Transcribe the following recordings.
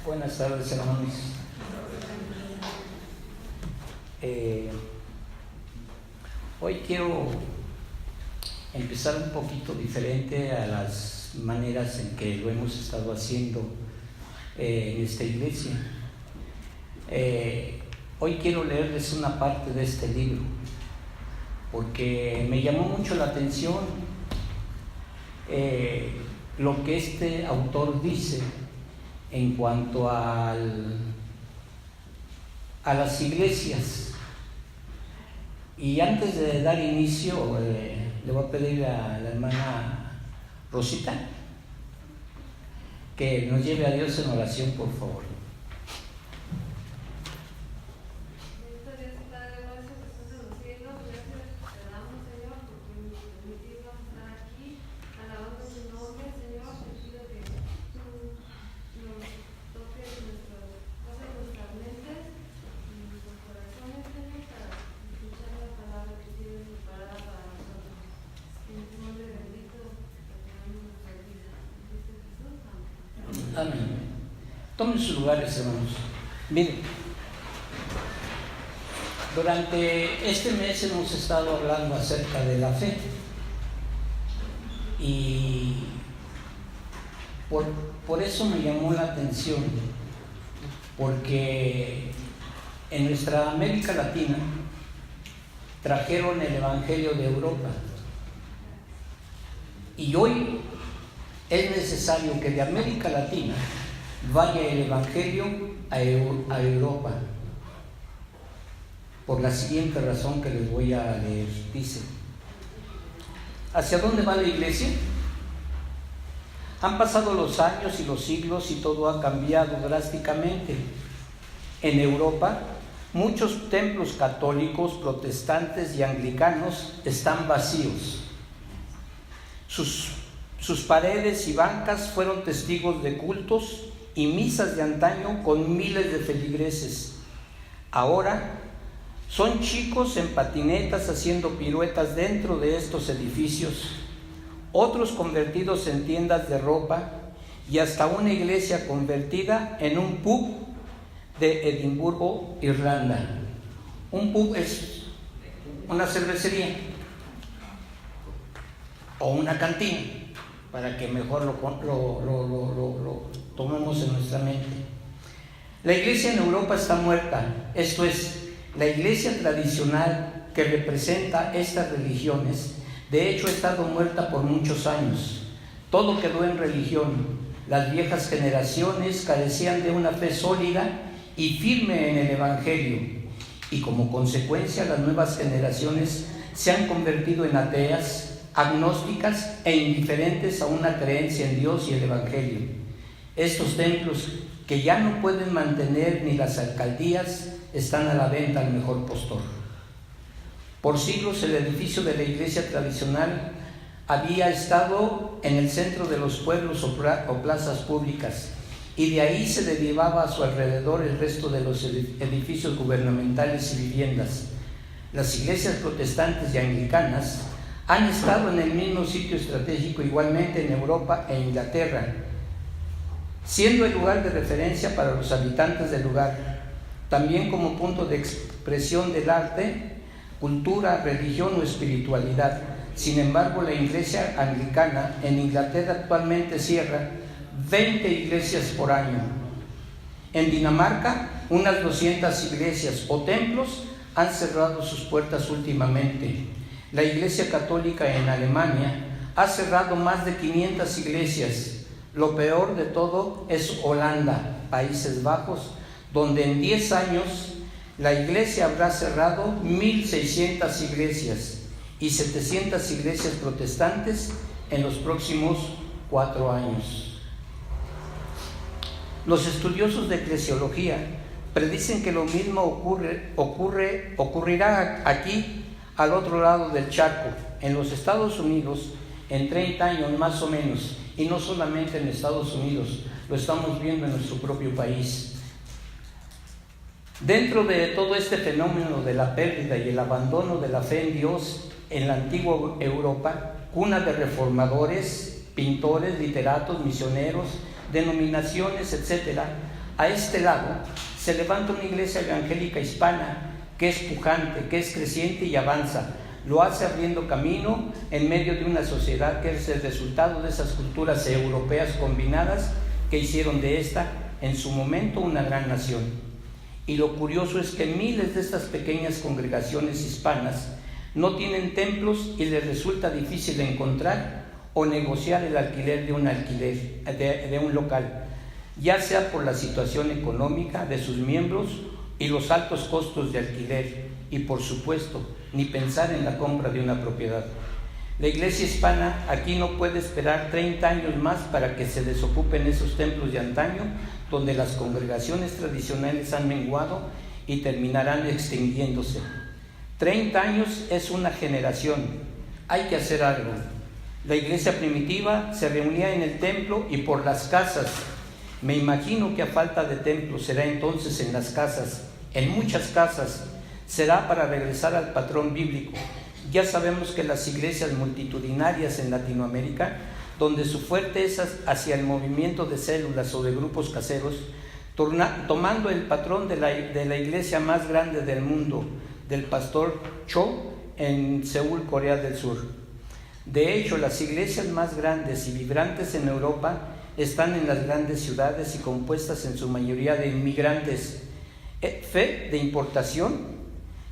Buenas tardes, hermanos. Hoy quiero empezar un poquito diferente a las maneras en que lo hemos estado haciendo en esta iglesia. Hoy quiero leerles una parte de este libro porque me llamó mucho la atención lo que este autor dice en cuanto a las iglesias. Y antes de dar inicio, le voy a pedir a la hermana Rosita que nos lleve a Dios en oración, por favor. Amén. Tomen sus lugares, hermanos. Miren, durante este mes hemos estado hablando acerca de la fe y por eso me llamó la atención, porque en nuestra América Latina trajeron el Evangelio de Europa y hoy es necesario que de América Latina vaya el Evangelio a Europa, por la siguiente razón que les voy a leer. Dice: ¿hacia dónde va la iglesia? Han pasado los años y los siglos y todo ha cambiado drásticamente. En Europa, muchos templos católicos, protestantes y anglicanos están vacíos. Sus paredes y bancas fueron testigos de cultos y misas de antaño con miles de feligreses. Ahora son chicos en patinetas haciendo piruetas dentro de estos edificios, otros convertidos en tiendas de ropa y hasta una iglesia convertida en un pub de Edimburgo, Irlanda. Un pub es una cervecería o una cantina, para que mejor lo tomemos en nuestra mente. La iglesia en Europa está muerta, esto es, la iglesia tradicional que representa estas religiones, de hecho ha estado muerta por muchos años. Todo quedó en religión. Las viejas generaciones carecían de una fe sólida y firme en el Evangelio, y como consecuencia las nuevas generaciones se han convertido en ateas, agnósticas e indiferentes a una creencia en Dios y el Evangelio. Estos templos, que ya no pueden mantener ni las alcaldías, están a la venta al mejor postor. Por siglos el edificio de la iglesia tradicional había estado en el centro de los pueblos o plazas públicas, y de ahí se derivaba a su alrededor el resto de los edificios gubernamentales y viviendas. Las iglesias protestantes y anglicanas han estado en el mismo sitio estratégico igualmente en Europa e Inglaterra, siendo el lugar de referencia para los habitantes del lugar, también como punto de expresión del arte, cultura, religión o espiritualidad. Sin embargo, la iglesia anglicana en Inglaterra actualmente cierra 20 iglesias por año. En Dinamarca, unas 200 iglesias o templos han cerrado sus puertas últimamente. La Iglesia Católica en Alemania ha cerrado más de 500 iglesias. Lo peor de todo es Holanda, Países Bajos, donde en 10 años la iglesia habrá cerrado 1,600 iglesias y 700 iglesias protestantes en los próximos 4 años. Los estudiosos de eclesiología predicen que lo mismo ocurrirá aquí, al otro lado del charco, en los Estados Unidos, en 30 años más o menos, y no solamente en Estados Unidos, lo estamos viendo en nuestro propio país. Dentro de todo este fenómeno de la pérdida y el abandono de la fe en Dios en la antigua Europa, cuna de reformadores, pintores, literatos, misioneros, denominaciones, etc., a este lado, se levanta una iglesia evangélica hispana que es pujante, que es creciente y avanza. Lo hace abriendo camino en medio de una sociedad que es el resultado de esas culturas europeas combinadas que hicieron de esta, en su momento, una gran nación. Y lo curioso es que miles de estas pequeñas congregaciones hispanas no tienen templos y les resulta difícil encontrar o negociar el alquiler de un local, ya sea por la situación económica de sus miembros y los altos costos de alquiler, y por supuesto, ni pensar en la compra de una propiedad. La iglesia hispana aquí no puede esperar 30 años más para que se desocupen esos templos de antaño, donde las congregaciones tradicionales han menguado y terminarán extinguiéndose. 30 años es una generación. Hay que hacer algo. La iglesia primitiva se reunía en el templo y por las casas. Me imagino que a falta de templo será entonces en las casas, en muchas casas. Será para regresar al patrón bíblico. Ya sabemos que las iglesias multitudinarias en Latinoamérica, donde su fuerte es hacia el movimiento de células o de grupos caseros, tomando el patrón de la iglesia más grande del mundo, del pastor Cho en Seúl, Corea del Sur. De hecho, las iglesias más grandes y vibrantes en Europa están en las grandes ciudades y compuestas en su mayoría de inmigrantes. Fe de importación.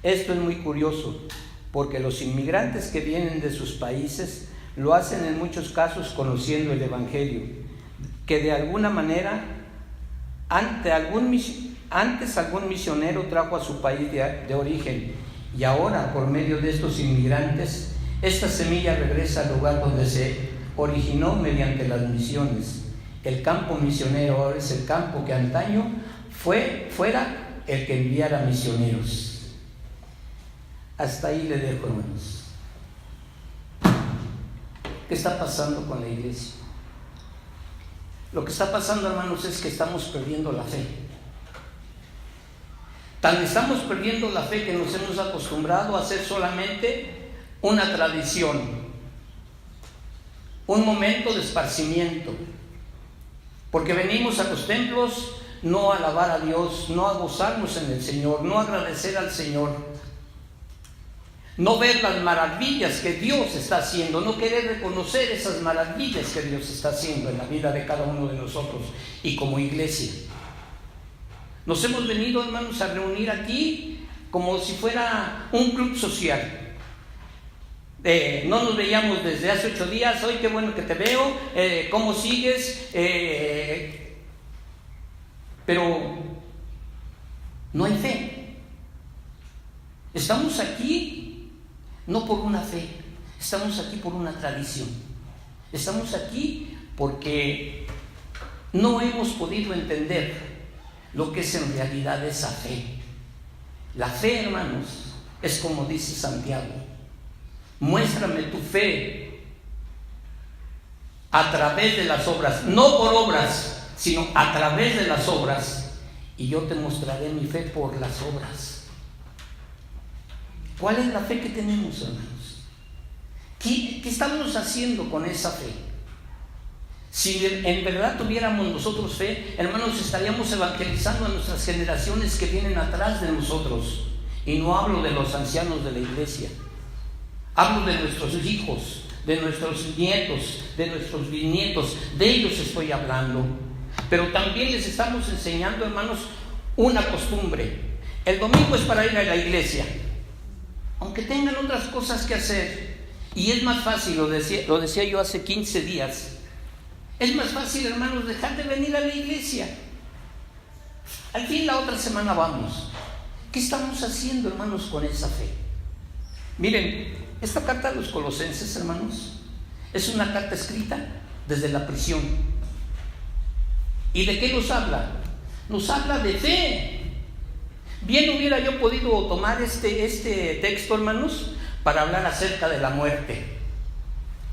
Esto es muy curioso, porque los inmigrantes que vienen de sus países lo hacen en muchos casos conociendo el Evangelio, que de alguna manera antes algún misionero trajo a su país de origen, y ahora por medio de estos inmigrantes esta semilla regresa al lugar donde se originó mediante las misiones. El campo misionero ahora es el campo que antaño fuera el que enviara misioneros. Hasta ahí le dejo, hermanos. ¿Qué está pasando con la iglesia? Lo que está pasando, hermanos, es que estamos perdiendo la fe. Tan estamos perdiendo la fe que nos hemos acostumbrado a hacer solamente una tradición, un momento de esparcimiento, porque venimos a los templos no a alabar a Dios, no a gozarnos en el Señor, no a agradecer al Señor, no ver las maravillas que Dios está haciendo, no querer reconocer esas maravillas que Dios está haciendo en la vida de cada uno de nosotros y como iglesia. Nos hemos venido, hermanos, a reunir aquí como si fuera un club social. No nos veíamos desde hace 8 días, hoy qué bueno que te veo, ¿cómo sigues? Pero no hay fe. Estamos aquí no por una fe, estamos aquí por una tradición. Estamos aquí porque no hemos podido entender lo que es en realidad esa fe. La fe, hermanos, es como dice Santiago: muéstrame tu fe a través de las obras, no por obras, sino a través de las obras, y yo te mostraré mi fe por las obras. ¿Cuál es la fe que tenemos, hermanos? ¿Qué estamos haciendo con esa fe? Si en verdad tuviéramos nosotros fe, hermanos, estaríamos evangelizando a nuestras generaciones que vienen atrás de nosotros. Y no hablo de los ancianos de la iglesia, hablo de nuestros hijos, de nuestros nietos, de nuestros bisnietos. De ellos estoy hablando. Pero también les estamos enseñando, hermanos, una costumbre. El domingo es para ir a la iglesia, aunque tengan otras cosas que hacer. Y es más fácil, lo decía yo hace 15 días, es más fácil, hermanos, dejar de venir a la iglesia. Al fin la otra semana vamos. ¿Qué estamos haciendo, hermanos, con esa fe? Miren, esta carta a los Colosenses, hermanos, es una carta escrita desde la prisión. ¿Y de qué nos habla? Nos habla de fe. Bien hubiera yo podido tomar este texto, hermanos, para hablar acerca de la muerte.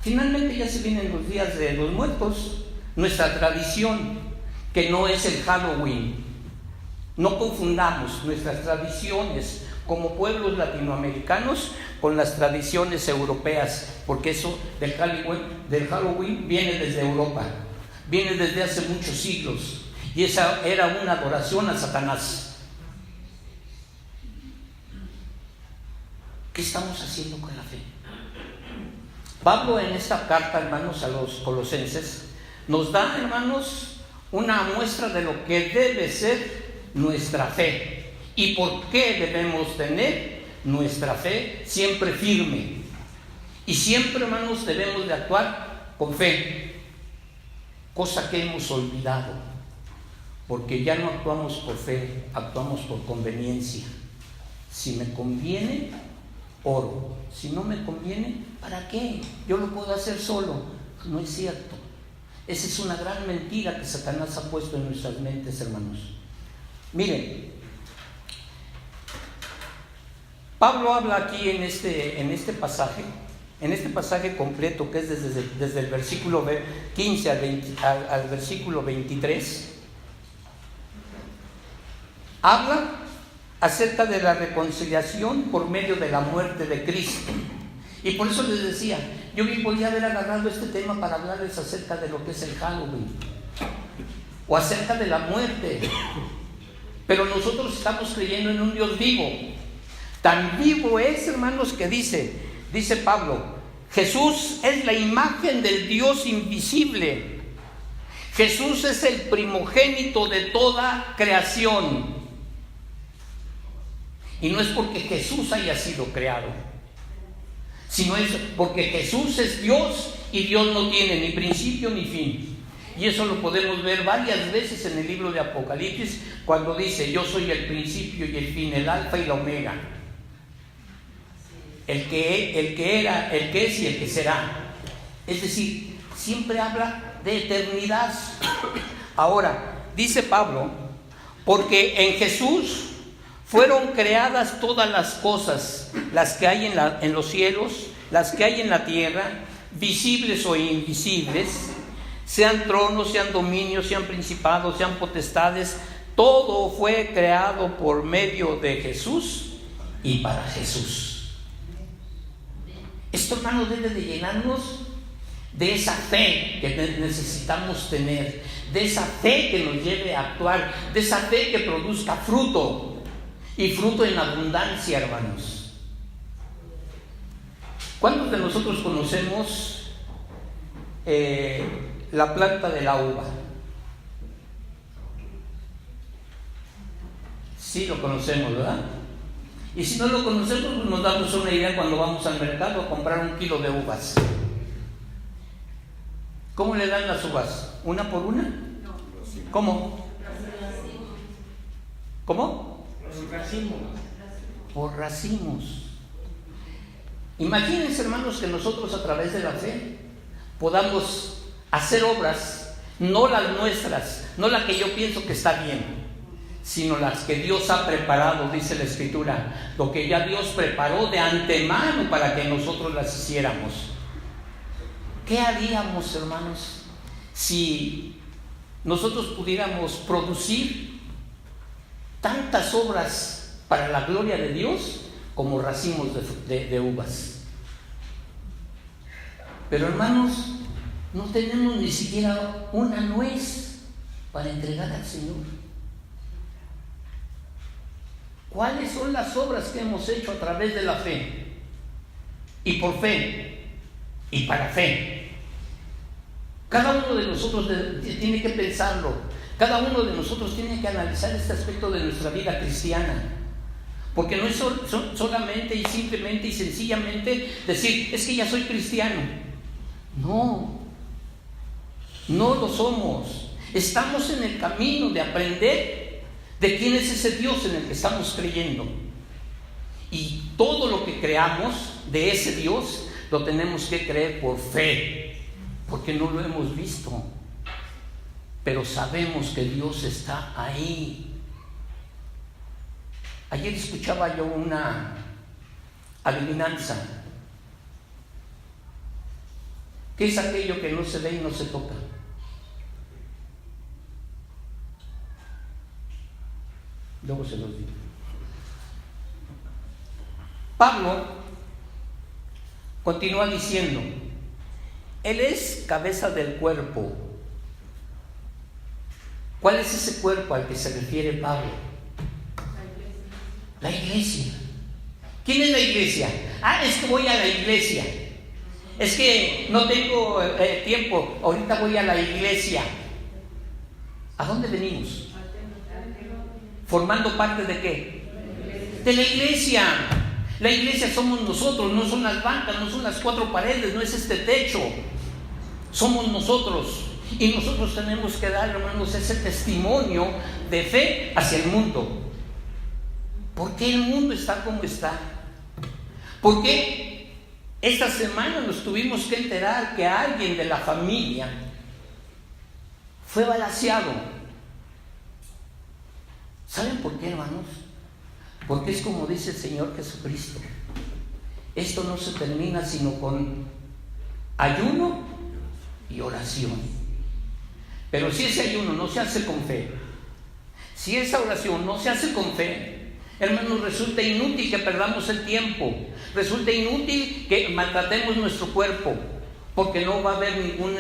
Finalmente ya se vienen los días de los muertos, nuestra tradición, que no es el Halloween. No confundamos nuestras tradiciones como pueblos latinoamericanos con las tradiciones europeas, porque eso del Halloween viene desde Europa, viene desde hace muchos siglos. Y esa era una adoración a Satanás. ¿Qué estamos haciendo con la fe? Pablo en esta carta, hermanos, a los colosenses, nos da, hermanos, una muestra de lo que debe ser nuestra fe y por qué debemos tener nuestra fe siempre firme. Y siempre, hermanos, debemos de actuar con fe, cosa que hemos olvidado, porque ya no actuamos por fe, actuamos por conveniencia. Si me conviene, oro. Si no me conviene, ¿para qué? Yo lo puedo hacer solo. No es cierto. Esa es una gran mentira que Satanás ha puesto en nuestras mentes, hermanos. Miren, Pablo habla aquí en este pasaje completo, que es desde el versículo 15 al versículo 23, habla acerca de la reconciliación por medio de la muerte de Cristo. Y por eso les decía, yo bien podía haber agarrado este tema para hablarles acerca de lo que es el Halloween o acerca de la muerte, pero nosotros estamos creyendo en un Dios vivo. Tan vivo es, hermanos, que dice Pablo, Jesús es la imagen del Dios invisible. Jesús es el primogénito de toda creación. Y no es porque Jesús haya sido creado, sino es porque Jesús es Dios y Dios no tiene ni principio ni fin. Y eso lo podemos ver varias veces en el libro de Apocalipsis, cuando dice: yo soy el principio y el fin, el alfa y la omega, el que era, el que es y el que será. Es decir, siempre habla de eternidad. Ahora, dice Pablo, porque en Jesús fueron creadas todas las cosas, las que hay en los cielos, las que hay en la tierra, visibles o invisibles, sean tronos, sean dominios, sean principados, sean potestades. Todo fue creado por medio de Jesús y para Jesús. Esto, hermano, debe de llenarnos de esa fe que necesitamos tener, de esa fe que nos lleve a actuar, de esa fe que produzca fruto. Y fruto en abundancia, hermanos. ¿Cuántos de nosotros conocemos la planta de la uva? Sí, lo conocemos, ¿verdad? Y si no lo conocemos, pues nos damos una idea cuando vamos al mercado a comprar 1 kilo de uvas. ¿Cómo le dan las uvas? ¿Una por una? ¿Cómo? ¿Cómo? Por racimos. Imagínense, hermanos, que nosotros a través de la fe podamos hacer obras, no las nuestras, no las que yo pienso que está bien, sino las que Dios ha preparado, dice la Escritura, lo que ya Dios preparó de antemano para que nosotros las hiciéramos. ¿Qué haríamos, hermanos, si nosotros pudiéramos producir tantas obras para la gloria de Dios como racimos de uvas? Pero, hermanos, no tenemos ni siquiera una nuez para entregar al Señor. ¿Cuáles son las obras que hemos hecho a través de la fe? Y por fe, y para fe. Cada uno de nosotros tiene que pensarlo. Cada uno de nosotros tiene que analizar este aspecto de nuestra vida cristiana. Porque no es solamente y simplemente y sencillamente decir: es que ya soy cristiano. No, no lo somos. Estamos en el camino de aprender de quién es ese Dios en el que estamos creyendo. Y todo lo que creamos de ese Dios lo tenemos que creer por fe, porque no lo hemos visto, pero sabemos que Dios está ahí. Ayer escuchaba yo una adivinanza. ¿Qué es aquello que no se ve y no se toca? Luego se los digo. Pablo continúa diciendo: Él es cabeza del cuerpo, ¿Cuál es ese cuerpo al que se refiere Pablo? La iglesia. ¿Quién es la iglesia? Es que voy a la iglesia. Es que no tengo tiempo. Ahorita voy a la iglesia. ¿A dónde venimos? ¿Formando parte de qué? De la iglesia. La iglesia somos nosotros, no son las bancas, no son las cuatro paredes, no es este techo. Somos nosotros. Y nosotros tenemos que dar, hermanos, ese testimonio de fe hacia el mundo. ¿Por qué el mundo está como está? ¿Por qué esta semana nos tuvimos que enterar que alguien de la familia fue balaceado? ¿Saben por qué, hermanos? Porque es como dice el Señor Jesucristo: esto no se termina sino con ayuno y oración. Pero si ese ayuno no se hace con fe, si esa oración no se hace con fe, hermanos, resulta inútil que perdamos el tiempo, resulta inútil que maltratemos nuestro cuerpo, porque no va a haber ningún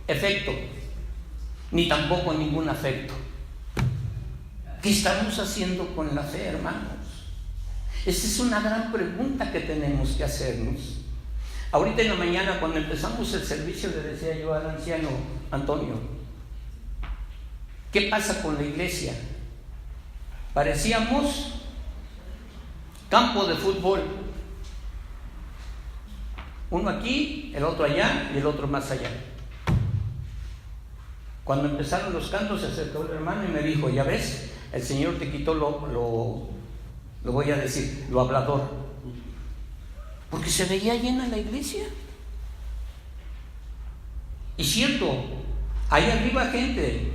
efecto, ni tampoco ningún afecto. ¿Qué estamos haciendo con la fe, hermanos? Esa es una gran pregunta que tenemos que hacernos. Ahorita en la mañana, cuando empezamos el servicio, le decía yo al anciano Antonio: ¿qué pasa con la iglesia? Parecíamos campo de fútbol. Uno aquí, el otro allá y el otro más allá. Cuando empezaron los cantos, se acercó el hermano y me dijo: ya ves, el Señor te quitó lo voy a decir, lo hablador. Porque se veía llena la iglesia. Y cierto, ahí arriba gente,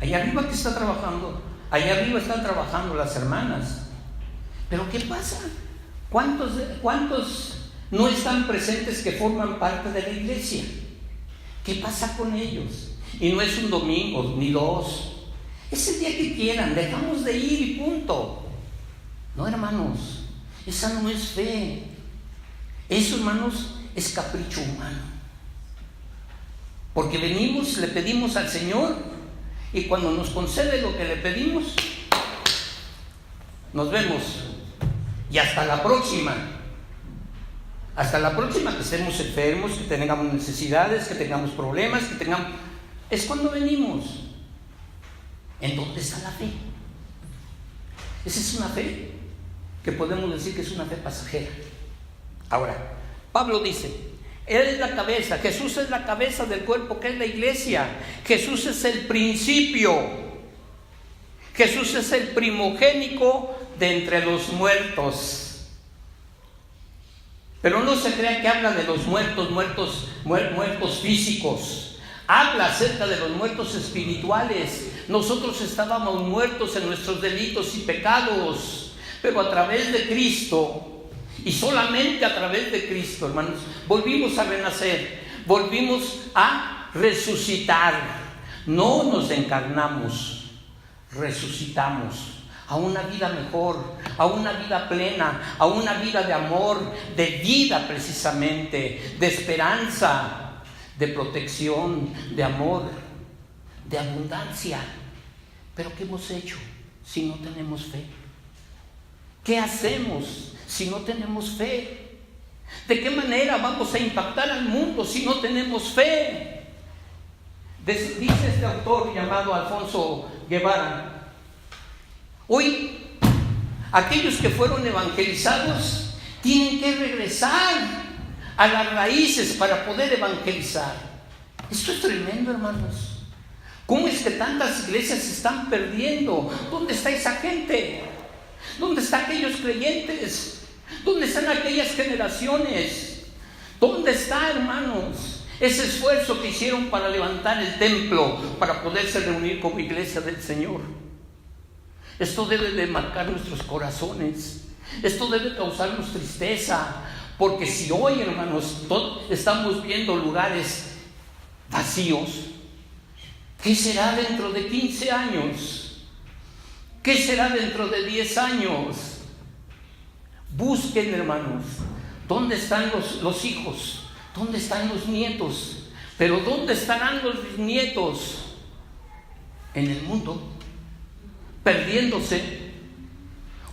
ahí arriba que está trabajando, ahí arriba están trabajando las hermanas. Pero ¿qué pasa? ¿Cuántos no están presentes que forman parte de la iglesia? ¿Qué pasa con ellos? Y no es un domingo, ni dos. Es el día que quieran, dejamos de ir y punto. No, hermanos, esa no es fe. Eso, hermanos, es capricho humano. Porque venimos, le pedimos al Señor, y cuando nos concede lo que le pedimos, nos vemos. Y hasta la próxima. Hasta la próxima, que estemos enfermos, que tengamos necesidades, que tengamos problemas, que tengamos... Es cuando venimos. ¿En dónde está la fe? Esa es una fe que podemos decir que es una fe pasajera. Ahora, Pablo dice: Él es la cabeza, Jesús es la cabeza del cuerpo que es la iglesia. Jesús es el principio. Jesús es el primogénito de entre los muertos. Pero no se crea que habla de los muertos físicos. Habla acerca de los muertos espirituales. Nosotros estábamos muertos en nuestros delitos y pecados, pero a través de Cristo, y solamente a través de Cristo, hermanos, volvimos a renacer, volvimos a resucitar. No nos encarnamos, resucitamos a una vida mejor, a una vida plena, a una vida de amor, de vida precisamente, de esperanza, de protección, de amor, de abundancia. Pero ¿qué hemos hecho si no tenemos fe? ¿Qué hacemos si no tenemos fe? ¿De qué manera vamos a impactar al mundo si no tenemos fe? Dice este autor llamado Alfonso Guevara: hoy aquellos que fueron evangelizados tienen que regresar a las raíces para poder evangelizar. Esto es tremendo, hermanos. ¿Cómo es que tantas iglesias se están perdiendo? ¿Dónde está esa gente? ¿Dónde están aquellos creyentes? ¿Dónde están aquellas generaciones? ¿Dónde está, hermanos, ese esfuerzo que hicieron para levantar el templo, para poderse reunir como iglesia del Señor? Esto debe de marcar nuestros corazones. Esto debe causarnos tristeza, porque si hoy, hermanos, estamos viendo lugares vacíos, ¿qué será dentro de 15 años? ¿Qué será dentro de 10 años? Busquen, hermanos, ¿dónde están los hijos? ¿Dónde están los nietos? Pero ¿dónde estarán los nietos? en el mundo, perdiéndose,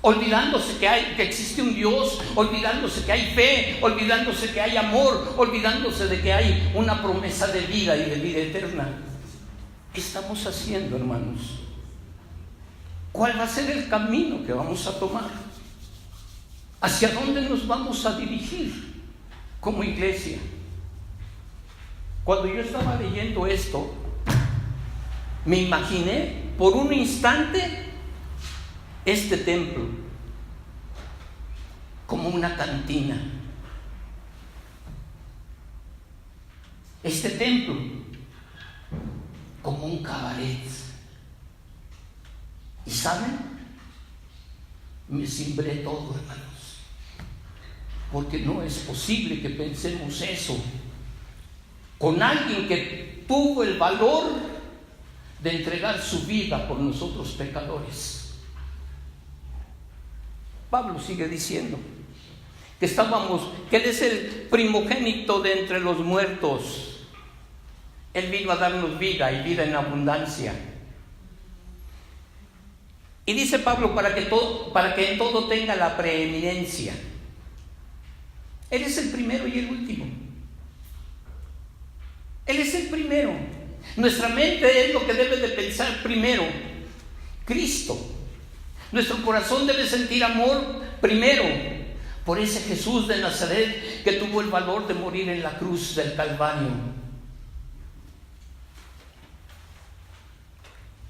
olvidándose que existe un Dios, olvidándose que hay fe, olvidándose que hay amor, olvidándose de que hay una promesa de vida y de vida eterna. ¿Qué estamos haciendo, hermanos? ¿Cuál va a ser el camino que vamos a tomar? ¿Hacia dónde nos vamos a dirigir como iglesia? Cuando yo estaba leyendo esto, me imaginé por un instante este templo como una cantina. Este templo como un cabaret. ¿Y saben? Me cimbré todo, hermanos, porque no es posible que pensemos eso con alguien que tuvo el valor de entregar su vida por nosotros pecadores. Pablo sigue diciendo que Él es el primogénito de entre los muertos. Él vino a darnos vida y vida en abundancia. Y dice Pablo para que en todo tenga la preeminencia. Él es el primero y el último. Él es el primero. Nuestra mente es lo que debe de pensar primero. Cristo. Nuestro corazón debe sentir amor primero por ese Jesús de Nazaret que tuvo el valor de morir en la cruz del Calvario.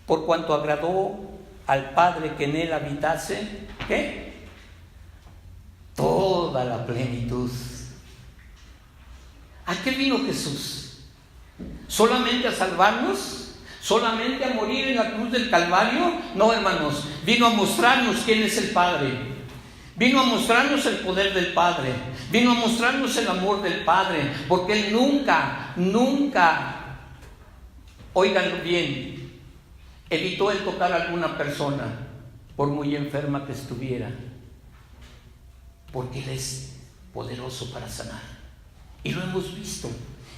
Por cuanto agradó al Padre que en él habitase, ¿qué? Toda la plenitud. ¿A qué vino Jesús? ¿Solamente a salvarnos? ¿Solamente a morir en la cruz del Calvario? No, hermanos, vino a mostrarnos quién es el Padre. Vino a mostrarnos el poder del Padre. Vino a mostrarnos el amor del Padre. Porque Él nunca, óiganlo bien, evitó el tocar a alguna persona, por muy enferma que estuviera. Porque Él es poderoso para sanar. Y lo hemos visto.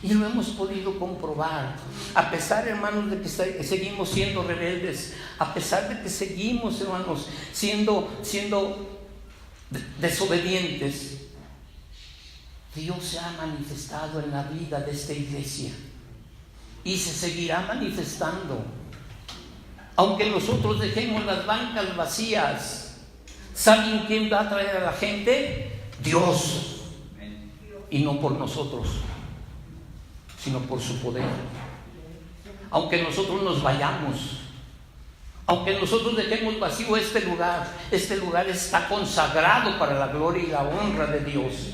Y lo hemos podido comprobar. A pesar, hermanos, de que seguimos siendo rebeldes, a pesar de que seguimos, hermanos, siendo desobedientes, Dios se ha manifestado en la vida de esta iglesia y se seguirá manifestando. Aunque nosotros dejemos las bancas vacías, ¿saben quién va a traer a la gente? Dios. Y no por nosotros, sino por su poder. Aunque nosotros nos vayamos, aunque nosotros dejemos vacío este lugar está consagrado para la gloria y la honra de Dios.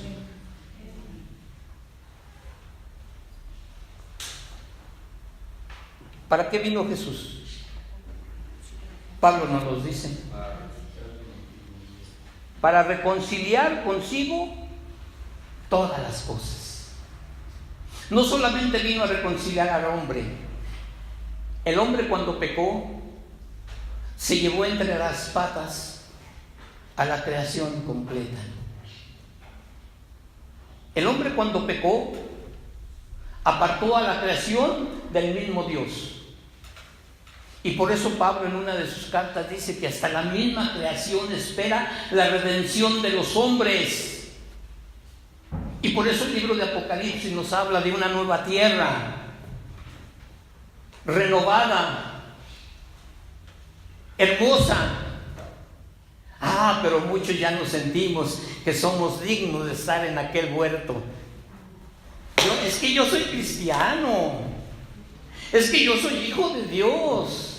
¿Para qué vino Jesús? Pablo nos lo dice. Para reconciliar consigo todas las cosas. No solamente vino a reconciliar al hombre. El hombre, cuando pecó, se llevó entre las patas a la creación completa. El hombre, cuando pecó, apartó a la creación del mismo Dios. Y por eso Pablo en una de sus cartas dice que hasta la misma creación espera la redención de los hombres. Y por eso el libro de Apocalipsis nos habla de una nueva tierra, renovada, hermosa. Pero muchos ya nos sentimos que somos dignos de estar en aquel huerto. Es que yo soy cristiano, es que yo soy hijo de Dios.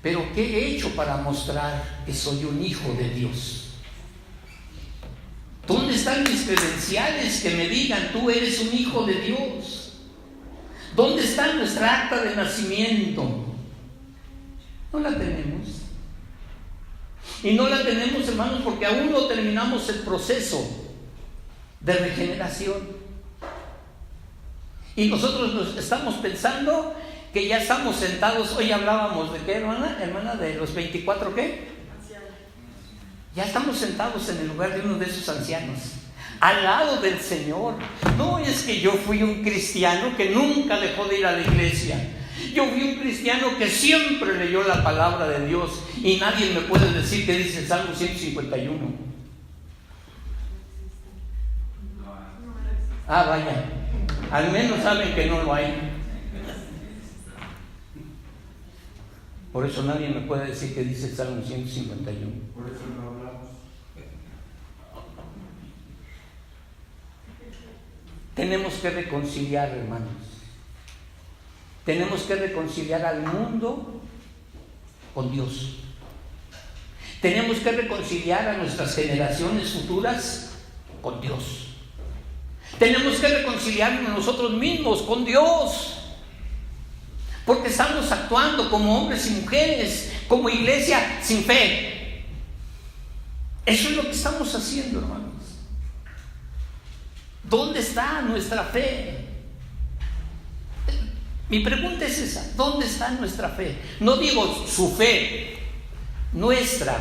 Pero ¿qué he hecho para mostrar que soy un hijo de Dios? ¿Dónde están mis credenciales que me digan tú eres un hijo de Dios? ¿Dónde está nuestra acta de nacimiento? No la tenemos. Y no la tenemos, hermanos, porque aún no terminamos el proceso de regeneración. Y nosotros nos estamos pensando que ya estamos sentados. Hoy hablábamos de qué, hermana, de los 24, ¿qué? Ya estamos sentados en el lugar de uno de esos ancianos, al lado del Señor. No es que yo fui un cristiano que nunca dejó de ir a la iglesia, Yo fui un cristiano que siempre leyó la palabra de Dios y nadie me puede decir qué dice el Salmo 151. Ah, vaya, al menos saben que no lo hay. Por eso nadie me puede decir qué dice el Salmo 151. Por eso no hablamos. Tenemos que reconciliar, hermanos. Tenemos que reconciliar al mundo con Dios. Tenemos que reconciliar a nuestras generaciones futuras con Dios. Tenemos que reconciliarnos nosotros mismos con Dios. Porque estamos actuando como hombres y mujeres, como iglesia sin fe. Eso es lo que estamos haciendo, hermanos. ¿Dónde está nuestra fe? Mi pregunta es esa: ¿dónde está nuestra fe? No digo su fe, nuestra.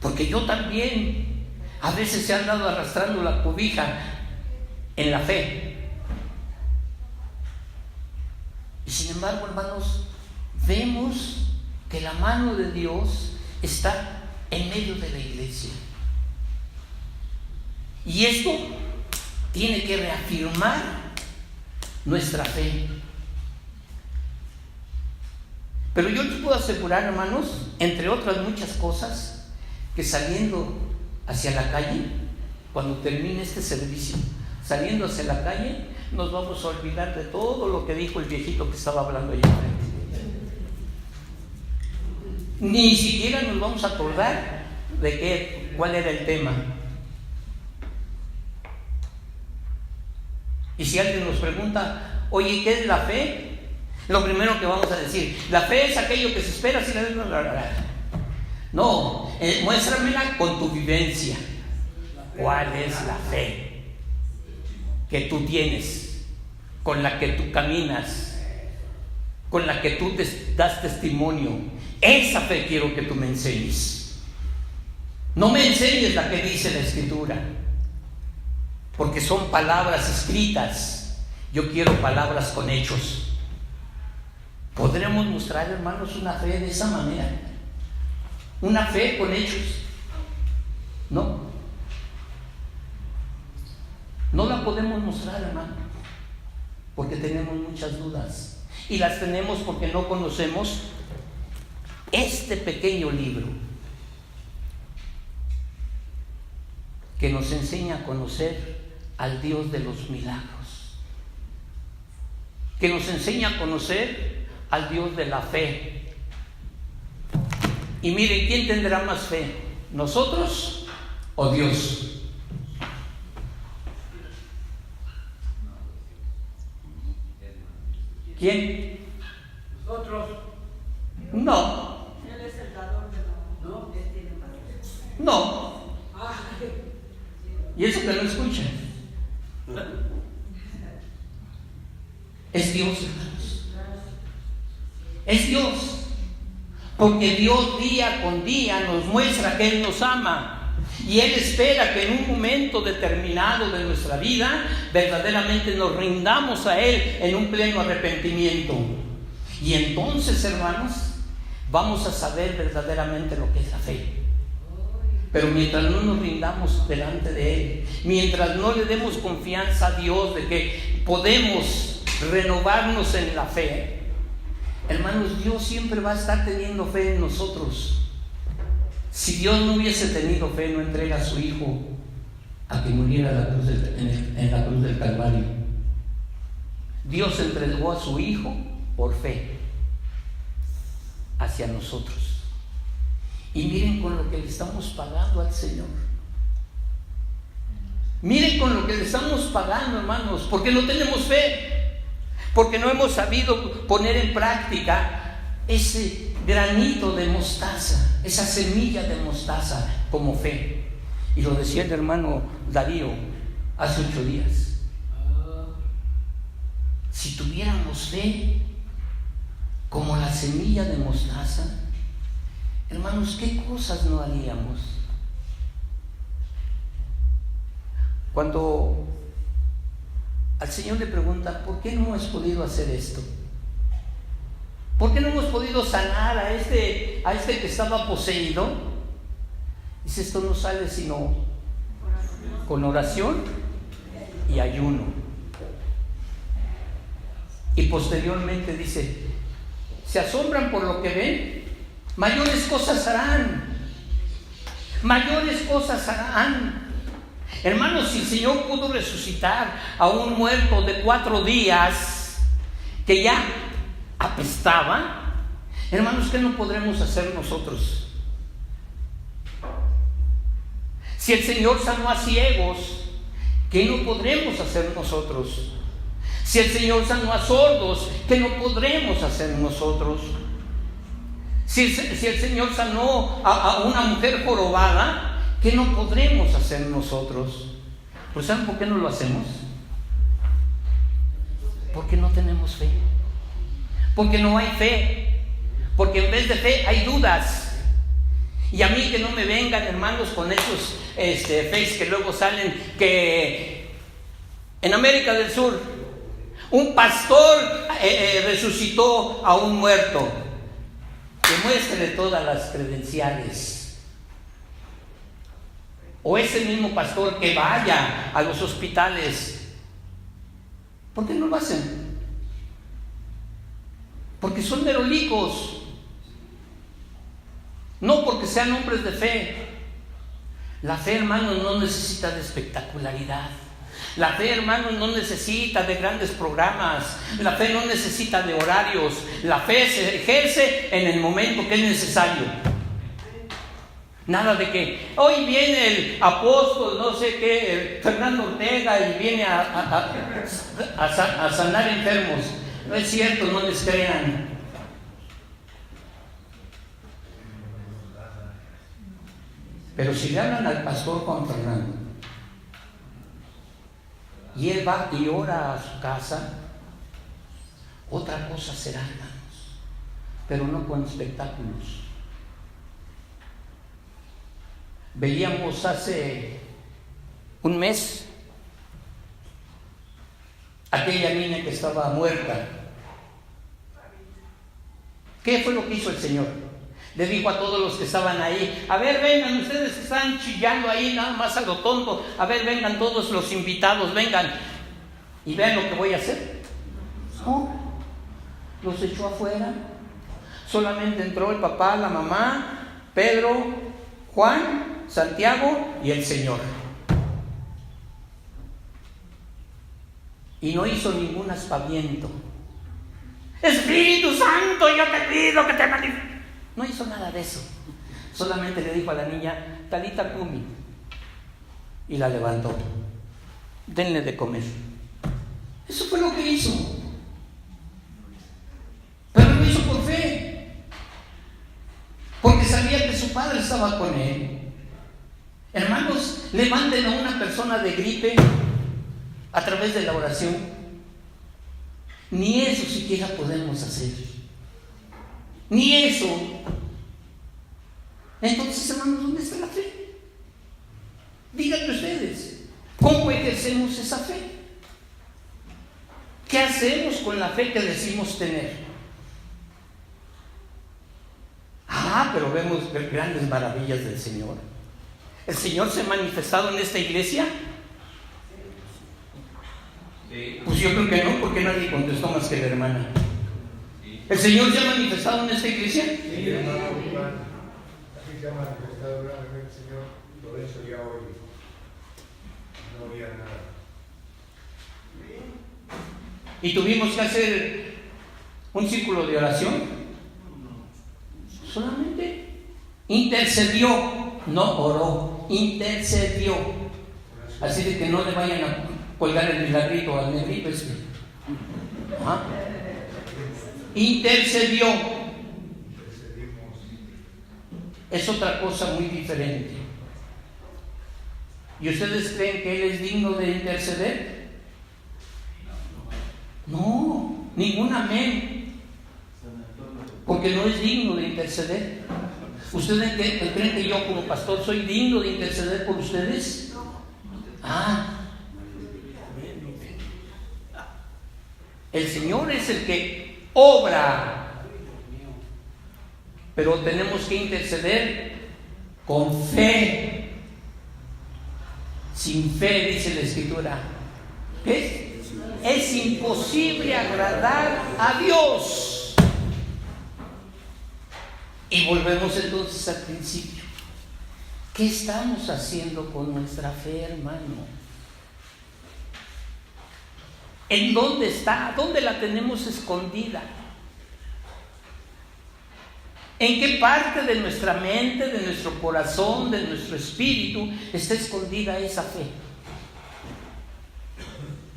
Porque yo también a veces se han dado arrastrando la cobija en la fe. Y sin embargo, hermanos, vemos que la mano de Dios está en medio de la iglesia. Y esto tiene que reafirmar nuestra fe. Pero yo les puedo asegurar, hermanos, entre otras muchas cosas, que saliendo hacia la calle, cuando termine este servicio, saliendo hacia la calle, nos vamos a olvidar de todo lo que dijo el viejito que estaba hablando allá enfrente. Ni siquiera nos vamos a acordar de cuál era el tema. Y si alguien nos pregunta, oye, ¿qué es la fe? Lo primero que vamos a decir, la fe es aquello que se espera sin la. No, muéstramela con tu vivencia. ¿Cuál es la fe que tú tienes, con la que tú caminas, con la que tú das testimonio? Esa fe quiero que tú me enseñes. No me enseñes la que dice la Escritura, porque son palabras escritas. Yo quiero palabras con hechos. ¿Podremos mostrar, hermanos, una fe de esa manera? Una fe con hechos. No. No la podemos mostrar, hermano, porque tenemos muchas dudas. Y las tenemos porque no conocemos este pequeño libro que nos enseña a conocer al Dios de los milagros, que nos enseña a conocer al Dios de la fe. Y miren, ¿quién tendrá más fe? ¿Nosotros o Dios? ¿Quién? Nosotros. No. Él es el dador de la. ¿No? No. Y eso que no escuchan. Es Dios, hermanos. Es Dios. Porque Dios día con día nos muestra que Él nos ama. Y Él espera que en un momento determinado de nuestra vida verdaderamente nos rindamos a Él en un pleno arrepentimiento. Y entonces, hermanos, vamos a saber verdaderamente lo que es la fe. Pero mientras no nos rindamos delante de Él, mientras no le demos confianza a Dios de que podemos renovarnos en la fe, hermanos, Dios siempre va a estar teniendo fe en nosotros. Si Dios no hubiese tenido fe, no entrega a su Hijo a que muriera en la cruz del Calvario. Dios entregó a su Hijo por fe hacia nosotros. Y miren con lo que le estamos pagando al Señor. Miren con lo que le estamos pagando, hermanos, porque no tenemos fe, porque no hemos sabido poner en práctica ese granito de mostaza, esa semilla de mostaza como fe. Y lo decía el hermano Darío hace 8 días. Si tuviéramos fe como la semilla de mostaza, hermanos, ¿qué cosas no haríamos? Cuando al Señor le pregunta, ¿por qué no hemos podido hacer esto? ¿Por qué no hemos podido sanar a este que estaba poseído? Dice, esto no sale sino con oración y ayuno. Y posteriormente dice, ¿se asombran por lo que ven? Mayores cosas harán. Mayores cosas harán. Hermanos, si el Señor pudo resucitar a un muerto de 4 días que ya apestaba, hermanos, ¿qué no podremos hacer nosotros? Si el Señor sanó a ciegos, ¿qué no podremos hacer nosotros? Si el Señor sanó a sordos, ¿qué no podremos hacer nosotros? Si el Señor sanó a una mujer jorobada, ¿qué no podremos hacer nosotros? ¿Pues saben por qué no lo hacemos? Porque no tenemos fe. Porque no hay fe. Porque en vez de fe hay dudas. Y a mí que no me vengan, hermanos, con esos fakes que luego salen, que en América del Sur un pastor resucitó a un muerto. Demuéstrele todas las credenciales. O ese mismo pastor que vaya a los hospitales. ¿Por qué no lo hacen? Porque son merolicos. No porque sean hombres de fe. La fe, hermanos, no necesita de espectacularidad. La fe, hermanos, no necesita de grandes programas. La fe no necesita de horarios. La fe se ejerce en el momento que es necesario. Nada de que hoy viene el apóstol, no sé qué, Fernando Ortega, y viene a sanar enfermos. No es cierto, no les crean. Pero si le hablan al pastor Juan Fernando y él va y ora a su casa, otra cosa será, hermanos, pero no con espectáculos. Veíamos hace un mes aquella niña que estaba muerta. ¿Qué fue lo que hizo el Señor? Le dijo a todos los que estaban ahí, a ver, vengan, ustedes que están chillando ahí nada más a lo tonto, a ver, vengan todos los invitados, vengan y vean lo que voy a hacer. No, los echó afuera. Solamente entró el papá, la mamá, Pedro, Juan, Santiago y el Señor. Y no hizo ningún aspaviento. Espíritu Santo, yo te pido que te manifiestes. No hizo nada de eso. Solamente le dijo a la niña, Talita Kumi, y la levantó. Denle de comer. Eso fue lo que hizo. Pero lo hizo por fe. Porque sabía que su padre estaba con él. Hermanos, levanten a una persona de gripe a través de la oración. Ni eso siquiera podemos hacer. Ni eso. Entonces, hermanos, ¿dónde está la fe? Díganme ustedes, ¿cómo ejercemos esa fe? ¿Qué hacemos con la fe que decimos tener? Pero vemos grandes maravillas del Señor. ¿El Señor se ha manifestado en esta iglesia? Sí. Pues yo creo que no, porque nadie contestó más que la hermana. ¿El Señor se ha manifestado en esta iglesia? Sí, hermano, así se ha manifestado realmente el Señor, por eso ya hoy no había nada. ¿Y tuvimos que hacer un círculo de oración? Solamente intercedió, no oró, intercedió. Así de que no le vayan a colgar el milagrito al negrito ese. Intercedió. Es otra cosa muy diferente. ¿Y ustedes creen que Él es digno de interceder? No, ningún amén. Porque no es digno de interceder. ¿Ustedes creen que yo como pastor soy digno de interceder por ustedes? El Señor es el que obra, pero tenemos que interceder con fe. Sin fe, dice la Escritura, es imposible agradar a Dios. Y volvemos entonces al principio. ¿Qué estamos haciendo con nuestra fe, hermano? ¿En dónde está? ¿Dónde la tenemos escondida? ¿En qué parte de nuestra mente, de nuestro corazón, de nuestro espíritu está escondida esa fe?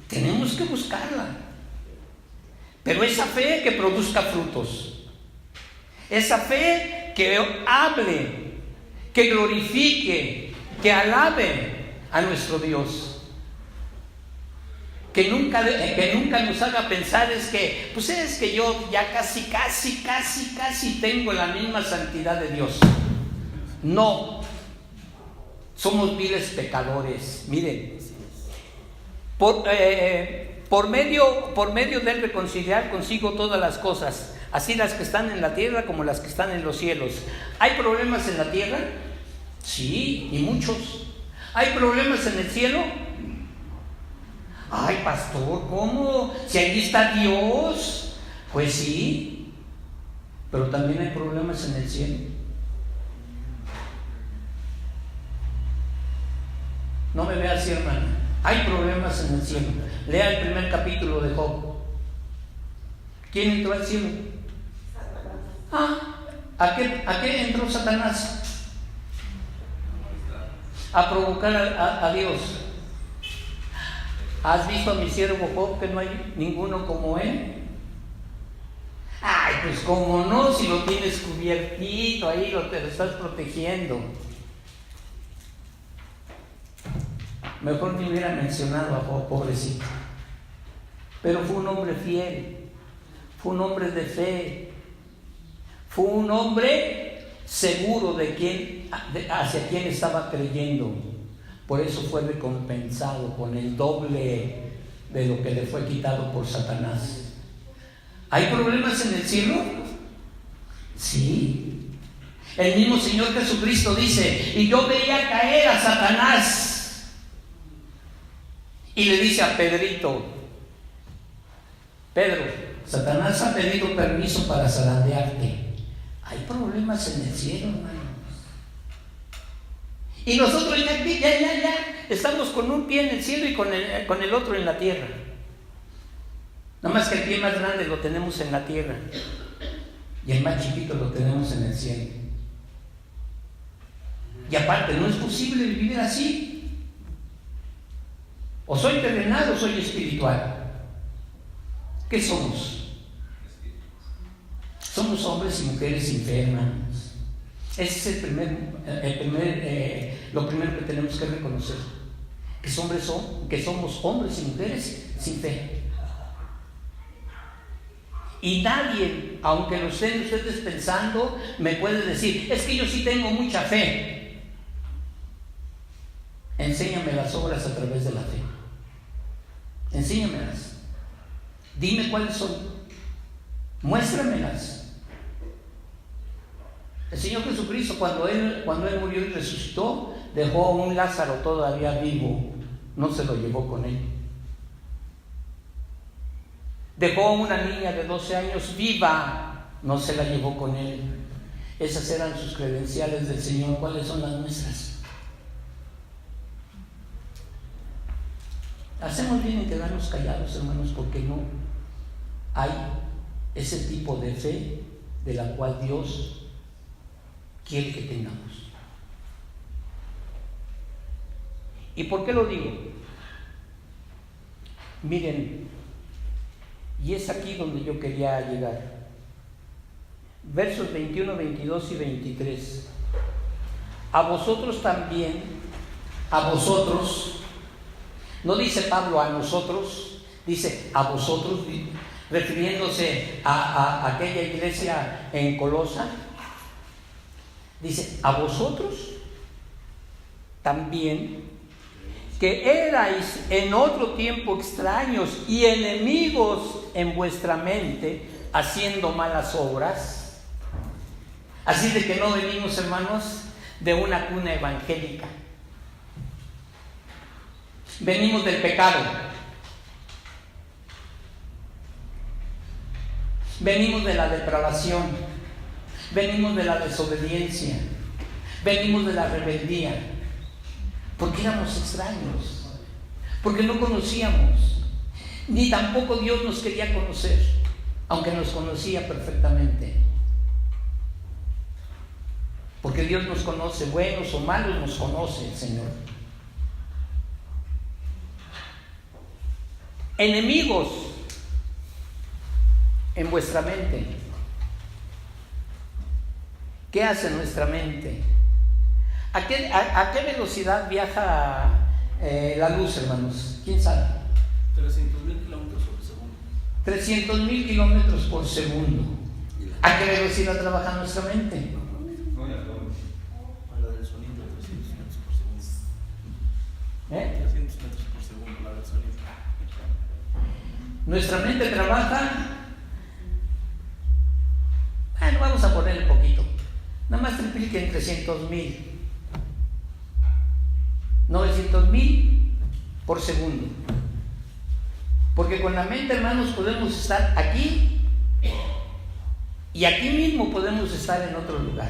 Tenemos que buscarla. Pero esa fe que produzca frutos. Esa fe que hable, que glorifique, que alabe a nuestro Dios. Que nunca nos haga pensar es que yo ya casi tengo la misma santidad de Dios. No, somos viles pecadores. Miren, por medio del reconciliar consigo todas las cosas, así las que están en la tierra como las que están en los cielos. ¿Hay problemas en la tierra? Sí, y muchos. ¿Hay problemas en el cielo? Ay, pastor, ¿cómo? Si allí está Dios. Pues sí, pero también hay problemas en el cielo. No me vea así, hermana. Hay problemas en el cielo. Lea el primer capítulo de Job. ¿Quién entró al cielo? ¿A qué entró Satanás? A provocar a Dios. ¿Has visto a mi siervo Job, que no hay ninguno como él? Ay, pues cómo no, si lo tienes cubiertito ahí, te lo estás protegiendo. Mejor ni hubiera mencionado a Job, pobrecito. Pero fue un hombre fiel, fue un hombre de fe, fue un hombre seguro hacia quién estaba creyendo. Por eso fue recompensado con el doble de lo que le fue quitado por Satanás. ¿Hay problemas en el cielo? Sí. El mismo Señor Jesucristo dice: y yo veía caer a Satanás. Y le dice a Pedrito: Pedro, Satanás ha pedido permiso para zarandearte. ¿Hay problemas en el cielo, hermano? Y nosotros ya estamos con un pie en el cielo y con el otro en la tierra. Nada más que el pie más grande lo tenemos en la tierra y el más chiquito lo tenemos en el cielo. Y aparte, no es posible vivir así. O soy terrenal o soy espiritual. ¿Qué somos? Somos hombres y mujeres sin fe, hermanos. Ese es lo primero que tenemos que reconocer, que somos hombres y mujeres sin fe. Y nadie, aunque lo estén ustedes pensando, me puede decir: es que yo sí tengo mucha fe. Enséñame las obras a través de la fe. Enséñamelas. Dime cuáles son. Muéstramelas. El Señor Jesucristo, cuando él murió y resucitó, dejó a un Lázaro todavía vivo, no se lo llevó con él. Dejó a una niña de 12 años viva, no se la llevó con él. Esas eran sus credenciales del Señor. ¿Cuáles son las nuestras? Hacemos bien en quedarnos callados, hermanos, porque no hay ese tipo de fe de la cual Dios quiere que tengamos. ¿Y por qué lo digo? Miren, y es aquí donde yo quería llegar. Versos 21, 22 y 23. A vosotros también, a vosotros, no dice Pablo a nosotros, dice a vosotros, refiriéndose a aquella iglesia en Colosa. Dice: a vosotros también, que erais en otro tiempo extraños y enemigos en vuestra mente, haciendo malas obras. Así de que no venimos, hermanos, de una cuna evangélica. Venimos del pecado. Venimos de la depravación. Venimos de la desobediencia. Venimos de la rebeldía. Porque éramos extraños. Porque no conocíamos. Ni tampoco Dios nos quería conocer, aunque nos conocía perfectamente. Porque Dios nos conoce, buenos o malos nos conoce el Señor. Enemigos en vuestra mente. ¿Qué hace nuestra mente? ¿A qué velocidad viaja la luz, hermanos? ¿Quién sabe? 300,000 kilómetros por segundo. 300,000 kilómetros por segundo. ¿A qué velocidad trabaja nuestra mente? La del sonido, 300 metros por segundo. 300 metros por segundo, la del sonido. Nuestra mente trabaja, bueno, vamos a ponerle poquito, nada más tripliquen 300,000, 900,000 por segundo. Porque con la mente, hermanos, podemos estar aquí y aquí mismo podemos estar en otro lugar.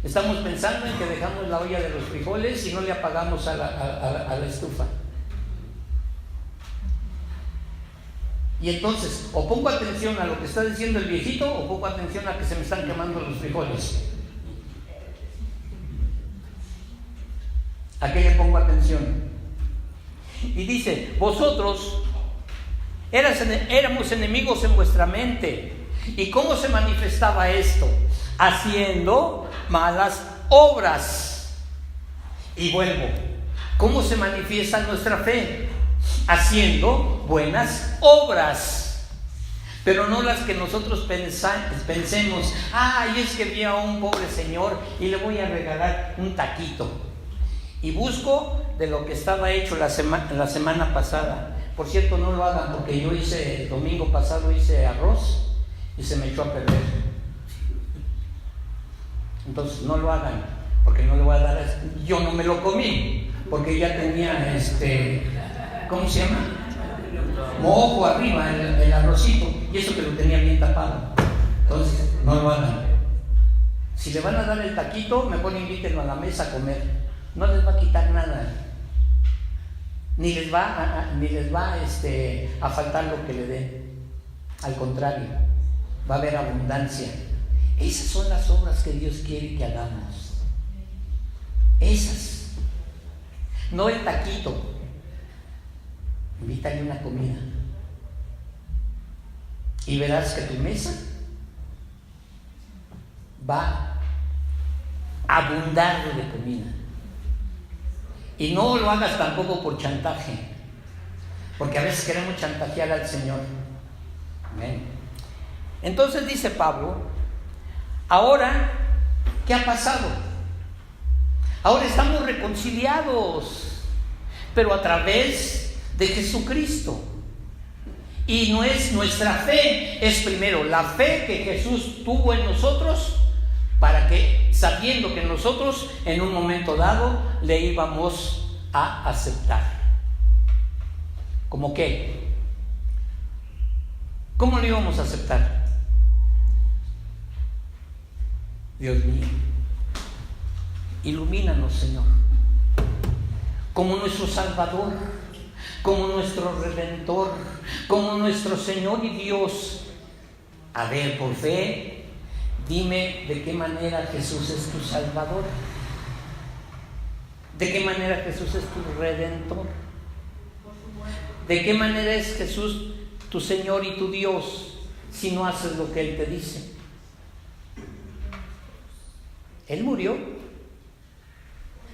Estamos pensando en que dejamos la olla de los frijoles y no le apagamos a la estufa. Y entonces, o pongo atención a lo que está diciendo el viejito, o pongo atención a que se me están quemando los frijoles. ¿A qué le pongo atención? Y dice, vosotros éramos enemigos en vuestra mente. ¿Y cómo se manifestaba esto? Haciendo malas obras. Y vuelvo, ¿cómo se manifiesta nuestra fe? Haciendo buenas obras, pero no las que nosotros pensemos, ay, es que vi a un pobre señor y le voy a regalar un taquito, y busco de lo que estaba hecho la semana pasada. Por cierto, no lo hagan, porque yo el domingo pasado hice arroz y se me echó a perder. Entonces no lo hagan, porque no le voy a dar, yo no me lo comí, porque ya tenía ¿cómo se llama? Mojo arriba, el arrocito, y eso que lo tenía bien tapado. Entonces, no lo hagan. Si le van a dar el taquito, mejor invítenlo a la mesa a comer. No les va a quitar nada. Ni les va a faltar lo que le den. Al contrario, va a haber abundancia. Esas son las obras que Dios quiere que hagamos. Esas. No el taquito. Invítale una comida y verás que tu mesa va a abundar de comida. Y no lo hagas tampoco por chantaje, porque a veces queremos chantajear al Señor. Amén. Entonces dice Pablo, ahora, ¿qué ha pasado? Ahora estamos reconciliados, pero a través de Jesucristo. Y no es nuestra fe, es primero la fe que Jesús tuvo en nosotros, para que, sabiendo que nosotros en un momento dado le íbamos a aceptar. ¿Cómo qué? ¿Cómo le íbamos a aceptar? Dios mío, ilumínanos, Señor, como nuestro Salvador, como nuestro Redentor, como nuestro Señor y Dios. A ver, por fe, dime de qué manera Jesús es tu Salvador, de qué manera Jesús es tu Redentor, de qué manera es Jesús tu Señor y tu Dios, si no haces lo que Él te dice. Él murió,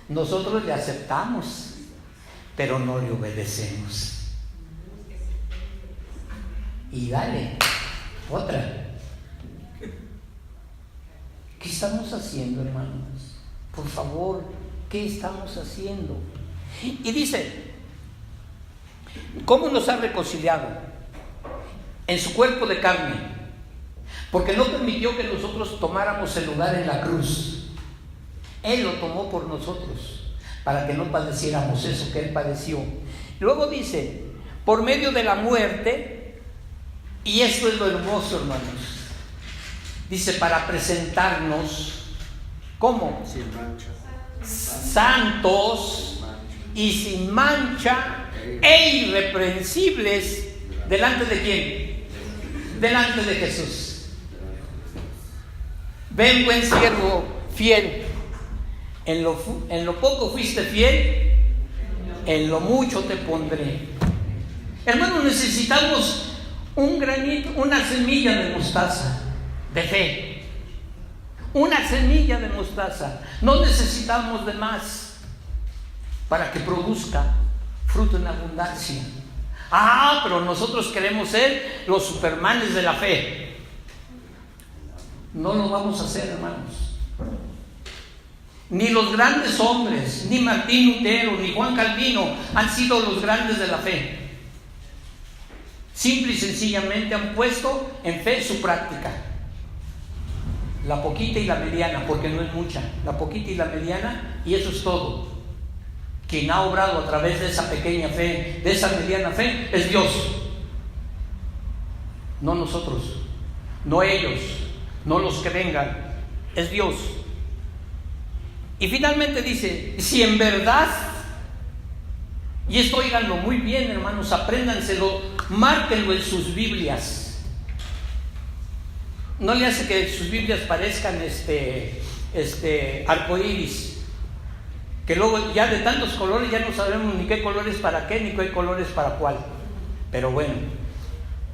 nosotros le aceptamos, pero no le obedecemos. Y dale, otra. ¿Qué estamos haciendo, hermanos? Por favor, ¿qué estamos haciendo? Y dice, ¿cómo nos ha reconciliado? En su cuerpo de carne, porque no permitió que nosotros tomáramos el lugar en la cruz. Él lo tomó por nosotros, para que no padeciéramos eso que Él padeció. Luego dice, por medio de la muerte, y esto es lo hermoso, hermanos, dice, para presentarnos, ¿cómo? Sin mancha. Santos y sin mancha e irreprensibles, ¿delante de quién? Delante de Jesús. Ven, buen siervo fiel, en lo poco fuiste fiel, en lo mucho te pondré. Hermanos, necesitamos un granito, una semilla de mostaza de fe. Una semilla de mostaza. No necesitamos de más para que produzca fruto en abundancia. Pero nosotros queremos ser los supermanes de la fe. No lo vamos a hacer, hermanos. Ni los grandes hombres, ni Martín Lutero, ni Juan Calvino han sido los grandes de la fe. Simple y sencillamente han puesto en fe su práctica. La poquita y la mediana, porque no es mucha. La poquita y la mediana, y eso es todo. Quien ha obrado a través de esa pequeña fe, de esa mediana fe, es Dios. No nosotros, no ellos, no los que vengan, es Dios. Y finalmente dice, si en verdad, y esto óiganlo muy bien, hermanos, apréndanselo, márquenlo en sus Biblias. No le hace que sus Biblias parezcan arcoíris, que luego ya de tantos colores ya no sabemos ni qué color es para qué, ni qué color es para cuál. Pero bueno,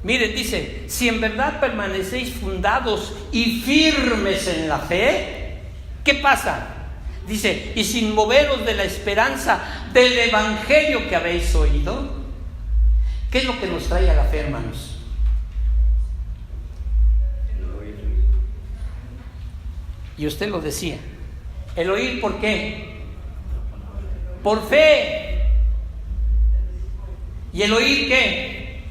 miren, dice, si en verdad permanecéis fundados y firmes en la fe, ¿qué pasa? Dice, y sin moveros de la esperanza del evangelio que habéis oído. ¿Qué es lo que nos trae a la fe, hermanos? Y usted lo decía, el oír, ¿por qué? Por fe. ¿Y el oír qué?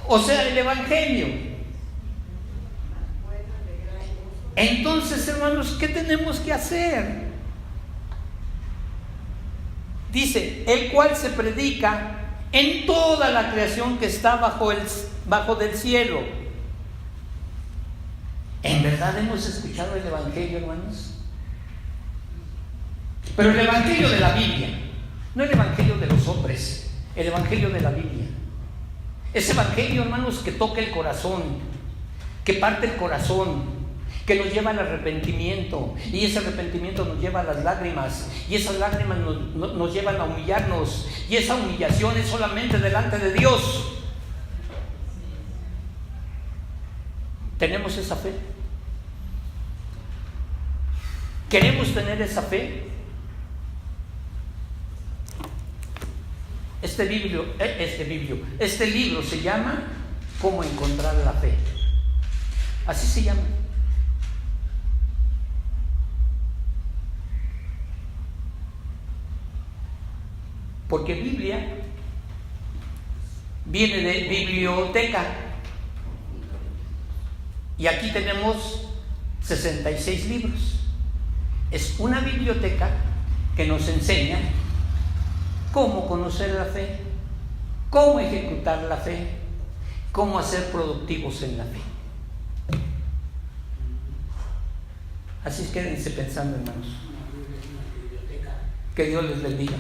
O sea, el evangelio. Entonces, hermanos, ¿qué tenemos que hacer? Dice, el cual se predica en toda la creación que está bajo del cielo. ¿En verdad hemos escuchado el evangelio, hermanos? Pero el evangelio de la Biblia, no el evangelio de los hombres, el evangelio de la Biblia. Ese evangelio, hermanos, que toca el corazón, que parte el corazón, que nos lleva al arrepentimiento, y ese arrepentimiento nos lleva a las lágrimas, y esas lágrimas nos llevan a humillarnos, y esa humillación es solamente delante de Dios. ¿Tenemos esa fe? ¿Queremos tener esa fe? Este libro se llama ¿Cómo encontrar la fe? Así se llama. Porque Biblia viene de biblioteca. Y aquí tenemos 66 libros. Es una biblioteca que nos enseña cómo conocer la fe, cómo ejecutar la fe, cómo ser productivos en la fe. Así es, quédense pensando, hermanos. Que Dios les bendiga.